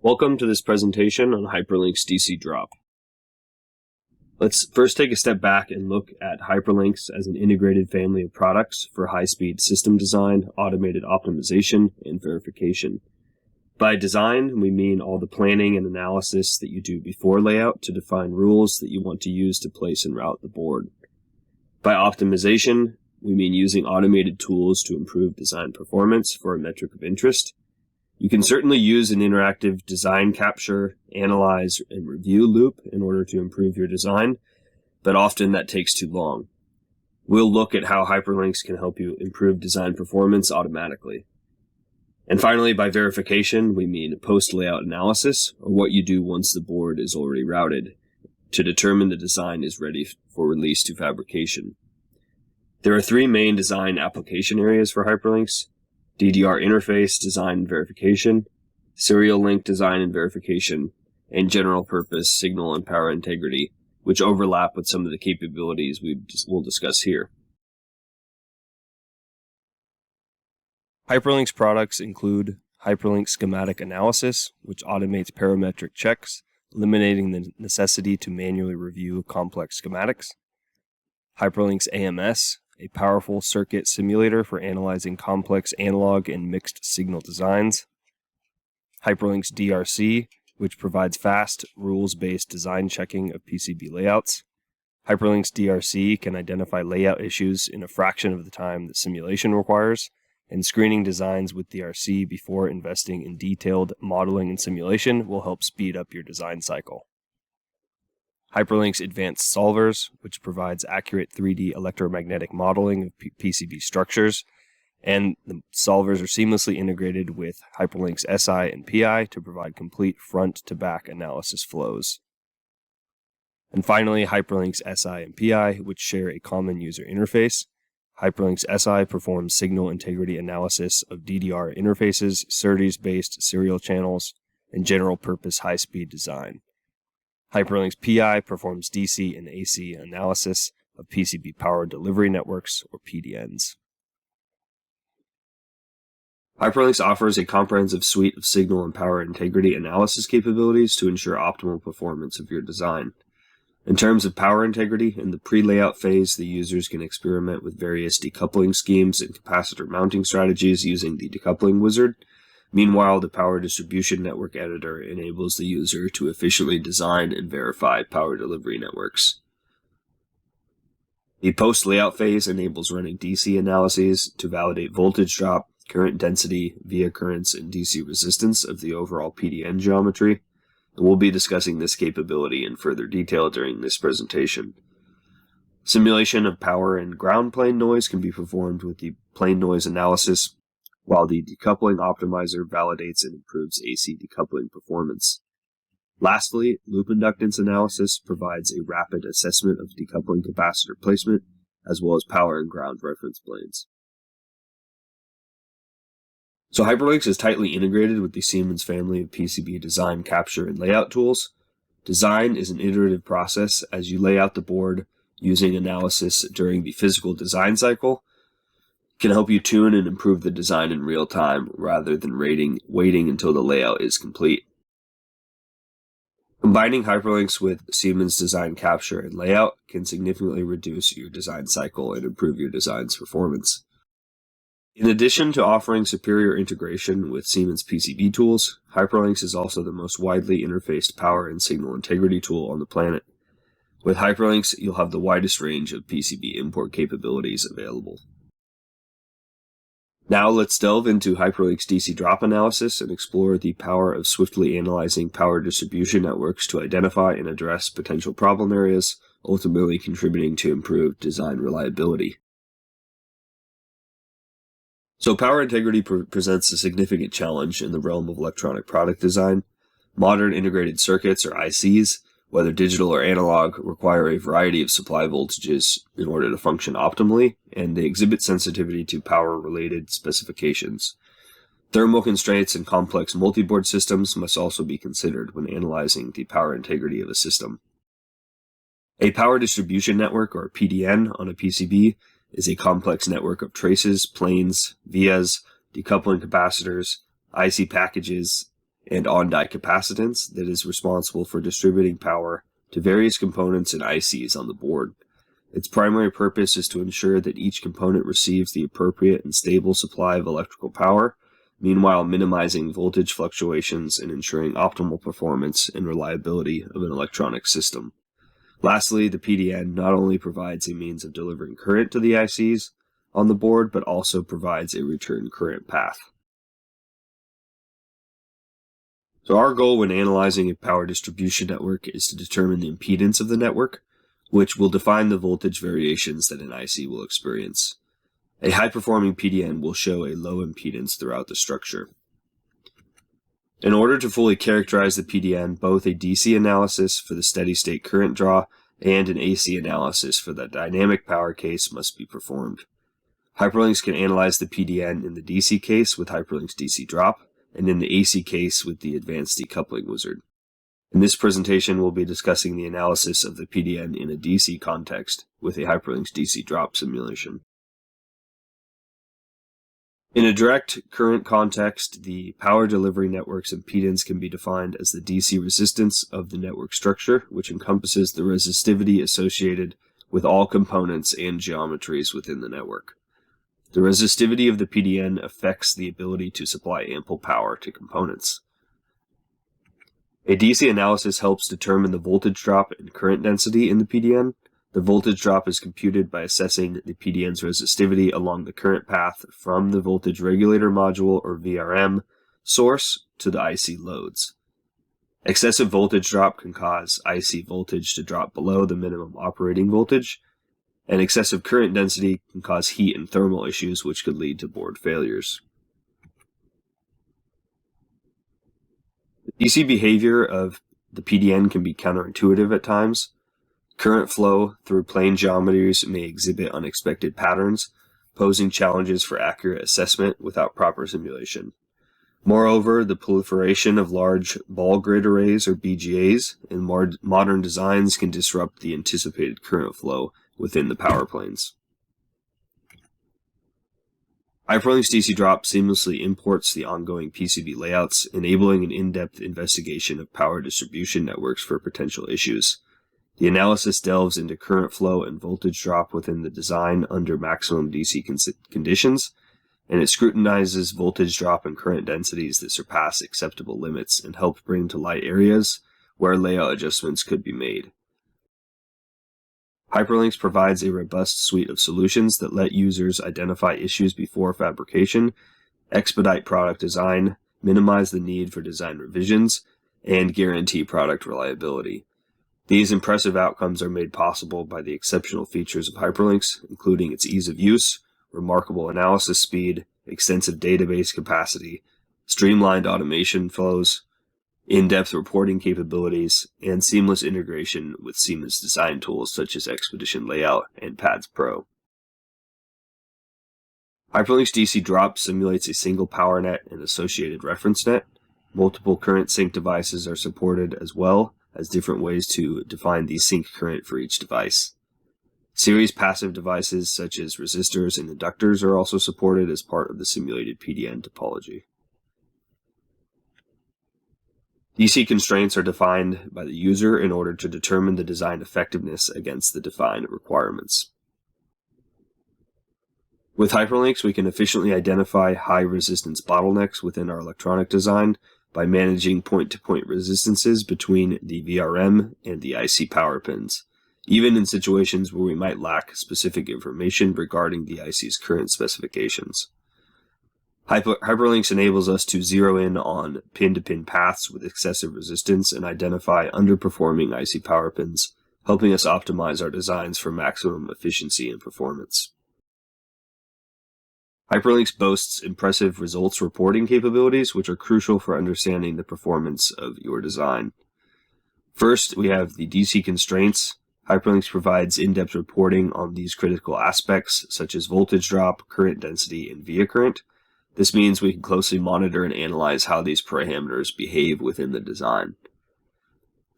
Welcome to this presentation on Hyperlink's DC drop. Let's first take a step back and look at Hyperlinks as an integrated family of products for high-speed system design, automated optimization, and verification. By design, we mean all the planning and analysis that you do before layout to define rules that you want to use to place and route the board. By optimization, we mean using automated tools to improve design performance for a metric of interest. You can certainly use an interactive design capture, analyze, and review loop in order to improve your design, but often that takes too long. We'll look at how Hyperlinks can help you improve design performance automatically. And finally, by verification, we mean post-layout analysis, or what you do once the board is already routed, to determine the design is ready for release to fabrication. There are three main design application areas for Hyperlinks: DDR interface design and verification, serial link design and verification, and general purpose signal and power integrity, which overlap with some of the capabilities we'll discuss here. Hyperlink's products include Hyperlink Schematic Analysis, which automates parametric checks, eliminating the necessity to manually review complex schematics. Hyperlink's AMS, a powerful circuit simulator for analyzing complex analog and mixed signal designs. Hyperlink's DRC, which provides fast, rules-based design checking of PCB layouts. Hyperlink's DRC can identify layout issues in a fraction of the time that simulation requires, and screening designs with DRC before investing in detailed modeling and simulation will help speed up your design cycle. Hyperlink's Advanced Solvers, which provides accurate 3D electromagnetic modeling of PCB structures, and the solvers are seamlessly integrated with Hyperlink's SI and PI to provide complete front-to-back analysis flows. And finally, Hyperlink's SI and PI, which share a common user interface. Hyperlink's SI performs signal integrity analysis of DDR interfaces, SerDes-based serial channels, and general-purpose high-speed design. Hyperlink's PI performs DC and AC analysis of PCB power delivery networks, or PDNs. Hyperlinks offers a comprehensive suite of signal and power integrity analysis capabilities to ensure optimal performance of your design. In terms of power integrity, in the pre-layout phase, the users can experiment with various decoupling schemes and capacitor mounting strategies using the decoupling wizard. Meanwhile, the Power Distribution Network Editor enables the user to efficiently design and verify power delivery networks. The post-layout phase enables running DC analyses to validate voltage drop, current density, via currents, and DC resistance of the overall PDN geometry. And we'll be discussing this capability in further detail during this presentation. Simulation of power and ground plane noise can be performed with the plane noise analysis, while the decoupling optimizer validates and improves AC decoupling performance. Lastly, loop inductance analysis provides a rapid assessment of decoupling capacitor placement, as well as power and ground reference planes. So Hyperlinks is tightly integrated with the Siemens family of PCB design, capture, and layout tools. Design is an iterative process as you lay out the board using analysis during the physical design cycle. Can help you tune and improve the design in real time rather than waiting until the layout is complete. Combining Hyperlinks with Siemens design capture and layout can significantly reduce your design cycle and improve your design's performance. In addition to offering superior integration with Siemens PCB tools, Hyperlinks is also the most widely interfaced power and signal integrity tool on the planet. With Hyperlinks, you'll have the widest range of PCB import capabilities available. Now let's delve into Hyperlink's DC drop analysis and explore the power of swiftly analyzing power distribution networks to identify and address potential problem areas, ultimately contributing to improved design reliability. So power integrity presents a significant challenge in the realm of electronic product design. Modern integrated circuits, or ICs, whether digital or analog, require a variety of supply voltages in order to function optimally, and they exhibit sensitivity to power-related specifications. Thermal constraints and complex multi-board systems must also be considered when analyzing the power integrity of a system. A power distribution network, or PDN, on a PCB is a complex network of traces, planes, vias, decoupling capacitors, IC packages, and on-die capacitance that is responsible for distributing power to various components and ICs on the board. Its primary purpose is to ensure that each component receives the appropriate and stable supply of electrical power, meanwhile minimizing voltage fluctuations and ensuring optimal performance and reliability of an electronic system. Lastly, the PDN not only provides a means of delivering current to the ICs on the board, but also provides a return current path. So our goal when analyzing a power distribution network is to determine the impedance of the network, which will define the voltage variations that an IC will experience. A high-performing PDN will show a low impedance throughout the structure. In order to fully characterize the PDN, both a DC analysis for the steady-state current draw and an AC analysis for the dynamic power case must be performed. Hyperlinks can analyze the PDN in the DC case with Hyperlinks DC Drop, and in the AC case with the Advanced Decoupling Wizard. In this presentation, we'll be discussing the analysis of the PDN in a DC context with a Hyperlinks DC Drop simulation. In a direct current context, the power delivery network's impedance can be defined as the DC resistance of the network structure, which encompasses the resistivity associated with all components and geometries within the network. The resistivity of the PDN affects the ability to supply ample power to components. A DC analysis helps determine the voltage drop and current density in the PDN. The voltage drop is computed by assessing the PDN's resistivity along the current path from the voltage regulator module, or VRM, source to the IC loads. Excessive voltage drop can cause IC voltage to drop below the minimum operating voltage, and excessive current density can cause heat and thermal issues, which could lead to board failures. The DC behavior of the PDN can be counterintuitive at times. Current flow through plane geometries may exhibit unexpected patterns, posing challenges for accurate assessment without proper simulation. Moreover, the proliferation of large ball grid arrays, or BGAs, in modern designs can disrupt the anticipated current flow within the power planes. Hyperlinks DC Drop seamlessly imports the ongoing PCB layouts, enabling an in-depth investigation of power distribution networks for potential issues. The analysis delves into current flow and voltage drop within the design under maximum DC conditions, and it scrutinizes voltage drop and current densities that surpass acceptable limits and help bring to light areas where layout adjustments could be made. Hyperlinks provides a robust suite of solutions that let users identify issues before fabrication, expedite product design, minimize the need for design revisions, and guarantee product reliability. These impressive outcomes are made possible by the exceptional features of Hyperlinks, including its ease of use, remarkable analysis speed, extensive database capacity, streamlined automation flows, in-depth reporting capabilities, and seamless integration with Siemens design tools such as Expedition Layout and PADS Pro. Hyperlinks DC Drop simulates a single power net and associated reference net. Multiple current sync devices are supported, as well as different ways to define the sync current for each device. Series passive devices such as resistors and inductors are also supported as part of the simulated PDN topology. DC constraints are defined by the user in order to determine the design effectiveness against the defined requirements. With Hyperlinks, we can efficiently identify high-resistance bottlenecks within our electronic design by managing point-to-point resistances between the VRM and the IC power pins, even in situations where we might lack specific information regarding the IC's current specifications. Hyperlinks enables us to zero in on pin-to-pin paths with excessive resistance and identify underperforming IC power pins, helping us optimize our designs for maximum efficiency and performance. Hyperlinks boasts impressive results reporting capabilities, which are crucial for understanding the performance of your design. First, we have the DC constraints. Hyperlinks provides in-depth reporting on these critical aspects, such as voltage drop, current density, and via current. This means we can closely monitor and analyze how these parameters behave within the design.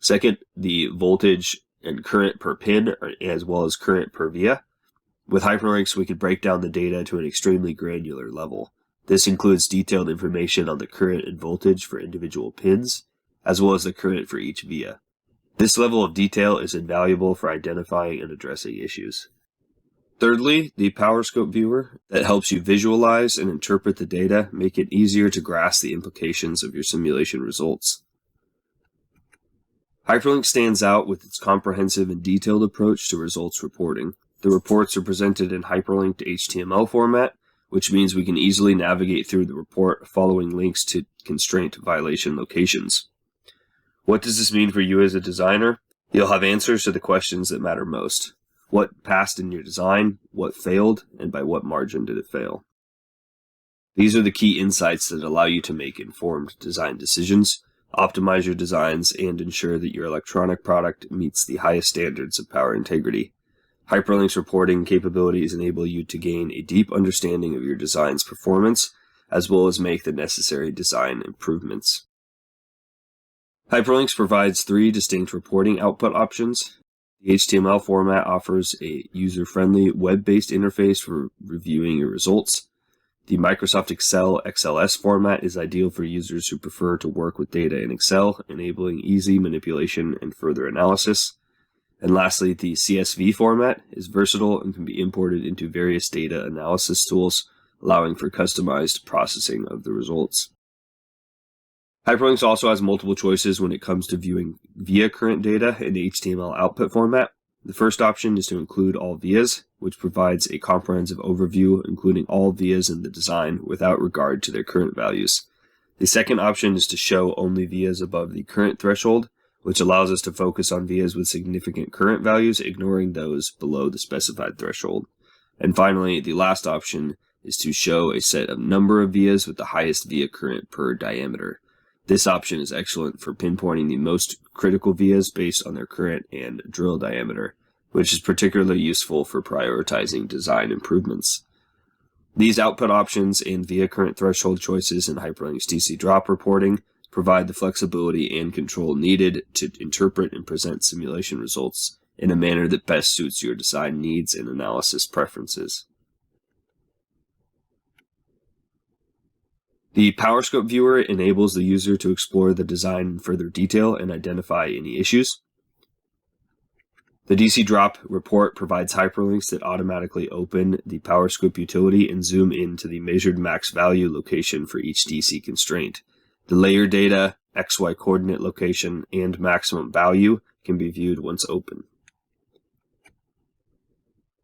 Second, the voltage and current per pin, as well as current per via. With Hyperlinks, we can break down the data to an extremely granular level. This includes detailed information on the current and voltage for individual pins, as well as the current for each via. This level of detail is invaluable for identifying and addressing issues. Thirdly, the PowerScope viewer that helps you visualize and interpret the data, make it easier to grasp the implications of your simulation results. Hyperlink stands out with its comprehensive and detailed approach to results reporting. The reports are presented in hyperlinked HTML format, which means we can easily navigate through the report following links to constraint violation locations. What does this mean for you as a designer? You'll have answers to the questions that matter most. What passed in your design, what failed, and by what margin did it fail? These are the key insights that allow you to make informed design decisions, optimize your designs, and ensure that your electronic product meets the highest standards of power integrity. Hyperlink's reporting capabilities enable you to gain a deep understanding of your design's performance, as well as make the necessary design improvements. Hyperlinks provides 3 distinct reporting output options. The HTML format offers a user-friendly web-based interface for reviewing your results. The Microsoft Excel XLS format is ideal for users who prefer to work with data in Excel, enabling easy manipulation and further analysis. And lastly, the CSV format is versatile and can be imported into various data analysis tools, allowing for customized processing of the results. Hyperlinks also has multiple choices when it comes to viewing via current data in the HTML output format. The first option is to include all vias, which provides a comprehensive overview including all vias in the design without regard to their current values. The second option is to show only vias above the current threshold, which allows us to focus on vias with significant current values, ignoring those below the specified threshold. And finally, the last option is to show a set of number of vias with the highest via current per diameter. This option is excellent for pinpointing the most critical vias based on their current and drill diameter, which is particularly useful for prioritizing design improvements. These output options and via current threshold choices in Hyperlink's DC drop reporting provide the flexibility and control needed to interpret and present simulation results in a manner that best suits your design needs and analysis preferences. The PowerScope viewer enables the user to explore the design in further detail and identify any issues. The DC drop report provides hyperlinks that automatically open the PowerScope utility and zoom into the measured max value location for each DC constraint. The layer data, XY coordinate location, and maximum value can be viewed once open.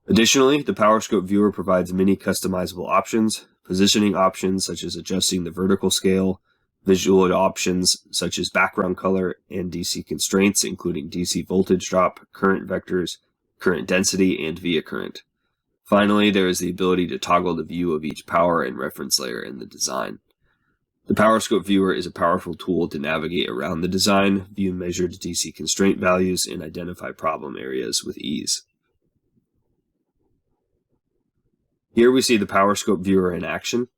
Additionally, the PowerScope viewer provides many customizable options, positioning options such as adjusting the vertical scale, visual options such as background color, and DC constraints including DC voltage drop, current vectors, current density, and via current. Finally, there is the ability to toggle the view of each power and reference layer in the design. The PowerScope viewer is a powerful tool to navigate around the design, view measured DC constraint values, and identify problem areas with ease. Here we see the PowerScope viewer in action.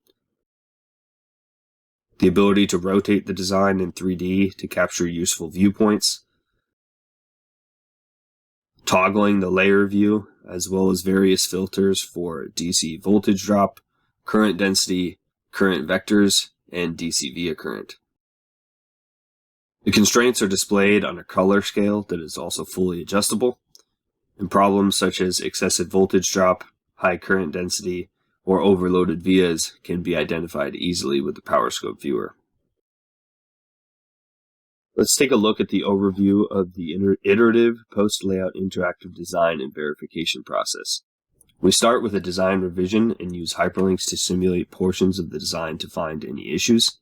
The ability to rotate the design in 3D to capture useful viewpoints. Toggling the layer view, as well as various filters for DC voltage drop, current density, current vectors, and DC via current. The constraints are displayed on a color scale that is also fully adjustable, and problems such as excessive voltage drop, high current density, or overloaded vias can be identified easily with the PowerScope viewer. Let's take a look at the overview of the iterative post-layout interactive design and verification process. We start with a design revision and use hyperlinks to simulate portions of the design to find any issues.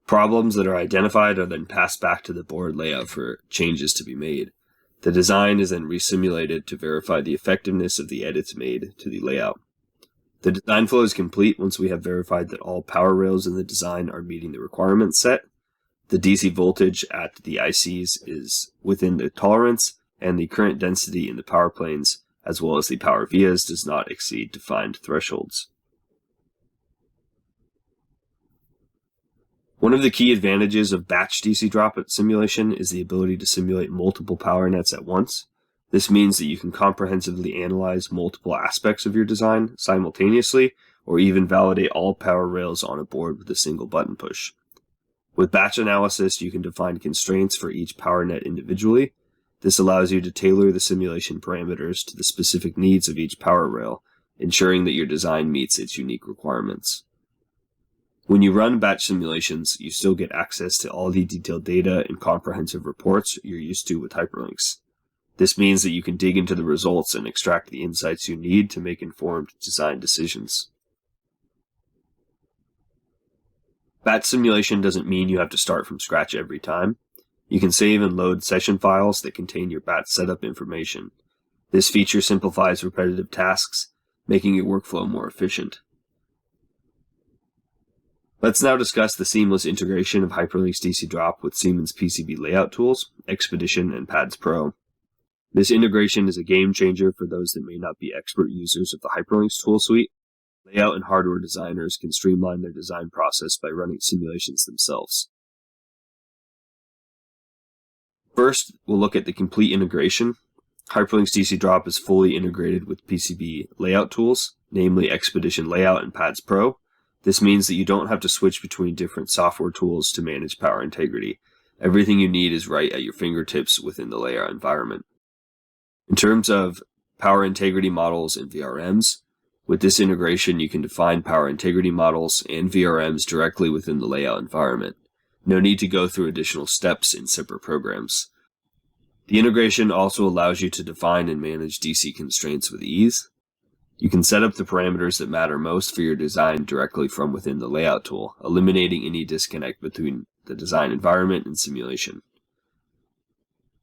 Problems that are identified are then passed back to the board layout for changes to be made. The design is then resimulated to verify the effectiveness of the edits made to the layout. The design flow is complete once we have verified that all power rails in the design are meeting the requirements set, the DC voltage at the ICs is within the tolerance, and the current density in the power planes, as well as the power vias, does not exceed defined thresholds. One of the key advantages of batch DC drop simulation is the ability to simulate multiple power nets at once. This means that you can comprehensively analyze multiple aspects of your design simultaneously or even validate all power rails on a board with a single button push. With batch analysis, you can define constraints for each power net individually. This allows you to tailor the simulation parameters to the specific needs of each power rail, ensuring that your design meets its unique requirements. When you run batch simulations, you still get access to all the detailed data and comprehensive reports you're used to with hyperlinks. This means that you can dig into the results and extract the insights you need to make informed design decisions. Batch simulation doesn't mean you have to start from scratch every time. You can save and load session files that contain your batch setup information. This feature simplifies repetitive tasks, making your workflow more efficient. Let's now discuss the seamless integration of Hyperlink's DC Drop with Siemens PCB layout tools, Expedition, and Pads Pro. This integration is a game changer for those that may not be expert users of the Hyperlinks tool suite. Layout and hardware designers can streamline their design process by running simulations themselves. First, we'll look at the complete integration. Hyperlink's DC Drop is fully integrated with PCB layout tools, namely Expedition Layout and Pads Pro. This means that you don't have to switch between different software tools to manage power integrity. Everything you need is right at your fingertips within the layout environment. In terms of power integrity models and VRMs, with this integration you can define power integrity models and VRMs directly within the layout environment. No need to go through additional steps in separate programs. The integration also allows you to define and manage DC constraints with ease. You can set up the parameters that matter most for your design directly from within the layout tool, eliminating any disconnect between the design environment and simulation.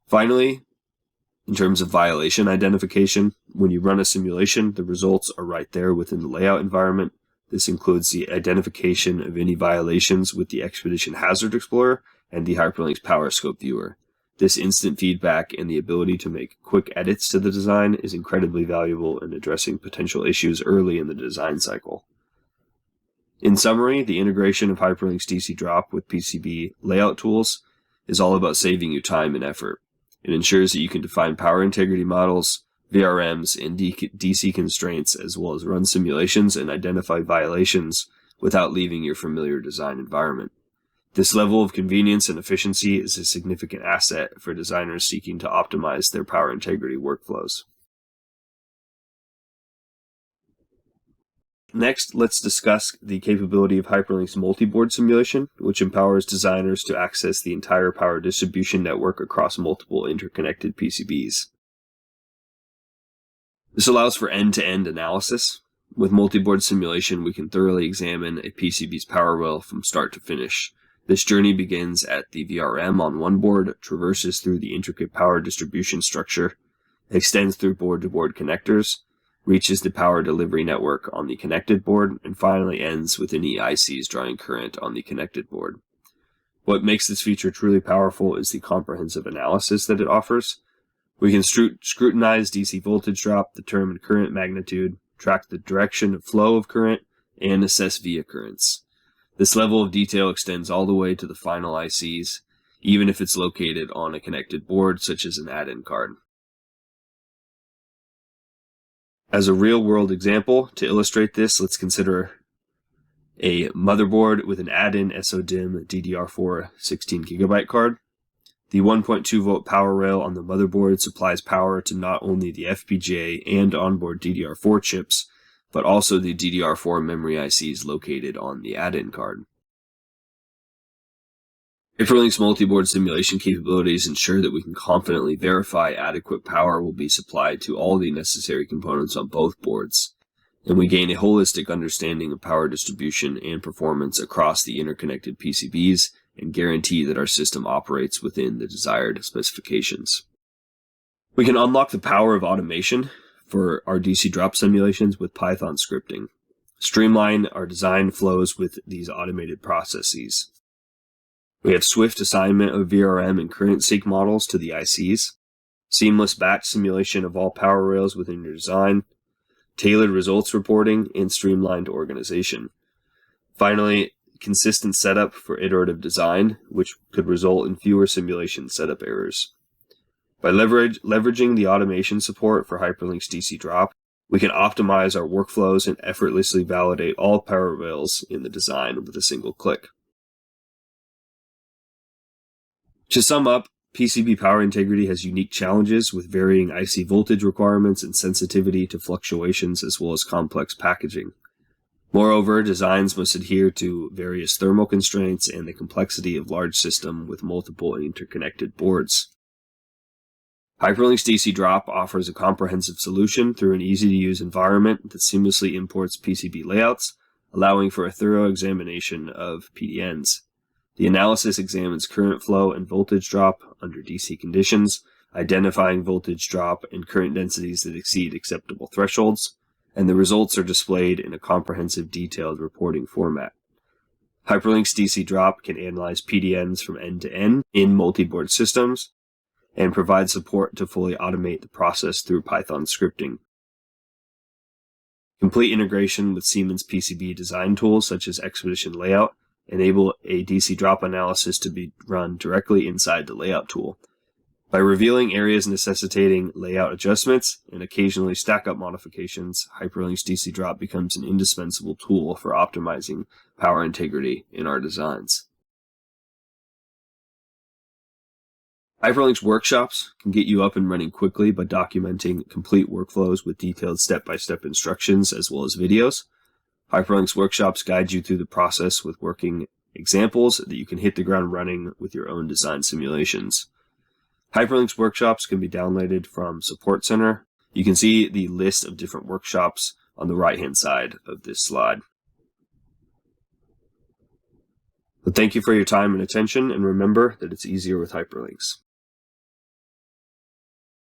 Finally, in terms of violation identification, when you run a simulation, the results are right there within the layout environment. This includes the identification of any violations with the Expedition Hazard Explorer and the Hyperlinks PowerScope viewer. This instant feedback and the ability to make quick edits to the design is incredibly valuable in addressing potential issues early in the design cycle. In summary, the integration of Hyperlink's DC Drop with PCB layout tools is all about saving you time and effort. It ensures that you can define power integrity models, VRMs, and DC constraints, as well as run simulations and identify violations without leaving your familiar design environment. This level of convenience and efficiency is a significant asset for designers seeking to optimize their power integrity workflows. Next, let's discuss the capability of Hyperlink's multi-board simulation, which empowers designers to access the entire power distribution network across multiple interconnected PCBs. This allows for end-to-end analysis. With multi-board simulation, we can thoroughly examine a PCB's power rail from start to finish. This journey begins at the VRM on one board, traverses through the intricate power distribution structure, extends through board-to-board connectors, reaches the power delivery network on the connected board, and finally ends with any ICs drawing current on the connected board. What makes this feature truly powerful is the comprehensive analysis that it offers. We can scrutinize DC voltage drop, determine current magnitude, track the direction of flow of current, and assess via currents. This level of detail extends all the way to the final ICs, even if it's located on a connected board such as an add-in card. As a real-world example, to illustrate this, let's consider a motherboard with an add-in SODIMM DDR4 16GB card. The 1.2 volt power rail on the motherboard supplies power to not only the FPGA and onboard DDR4 chips, but also the DDR4 memory ICs located on the add-in card. Hyperlink's multi-board simulation capabilities ensure that we can confidently verify adequate power will be supplied to all the necessary components on both boards, and we gain a holistic understanding of power distribution and performance across the interconnected PCBs and guarantee that our system operates within the desired specifications. We can unlock the power of automation for our DC drop simulations with Python scripting. Streamline our design flows with these automated processes. We have swift assignment of VRM and current sync models to the ICs, seamless batch simulation of all power rails within your design, tailored results reporting, and streamlined organization. Finally, consistent setup for iterative design, which could result in fewer simulation setup errors. By leveraging the automation support for Hyperlink's DC Drop, We can optimize our workflows and effortlessly validate all power rails in the design with a single click. To sum up, PCB power integrity has unique challenges with varying IC voltage requirements and sensitivity to fluctuations as well as complex packaging. Moreover, designs must adhere to various thermal constraints and the complexity of large system with multiple interconnected boards. Hyperlink's DC Drop offers a comprehensive solution through an easy-to-use environment that seamlessly imports PCB layouts, allowing for a thorough examination of PDNs. The analysis examines current flow and voltage drop under DC conditions, identifying voltage drop and current densities that exceed acceptable thresholds, and the results are displayed in a comprehensive detailed reporting format. Hyperlink's DC Drop can analyze PDNs from end to end in multi-board systems and provide support to fully automate the process through Python scripting. Complete integration with Siemens PCB design tools such as Expedition Layout enable a DC drop analysis to be run directly inside the layout tool. By revealing areas necessitating layout adjustments and occasionally stack-up modifications, Hyperlink's DC Drop becomes an indispensable tool for optimizing power integrity in our designs. Hyperlink's workshops can get you up and running quickly by documenting complete workflows with detailed step-by-step instructions as well as videos. Hyperlink's workshops guide you through the process with working examples that you can hit the ground running with your own design simulations. Hyperlink's workshops can be downloaded from Support Center. You can see the list of different workshops on the right-hand side of this slide. But thank you for your time and attention, and remember that it's easier with Hyperlinks.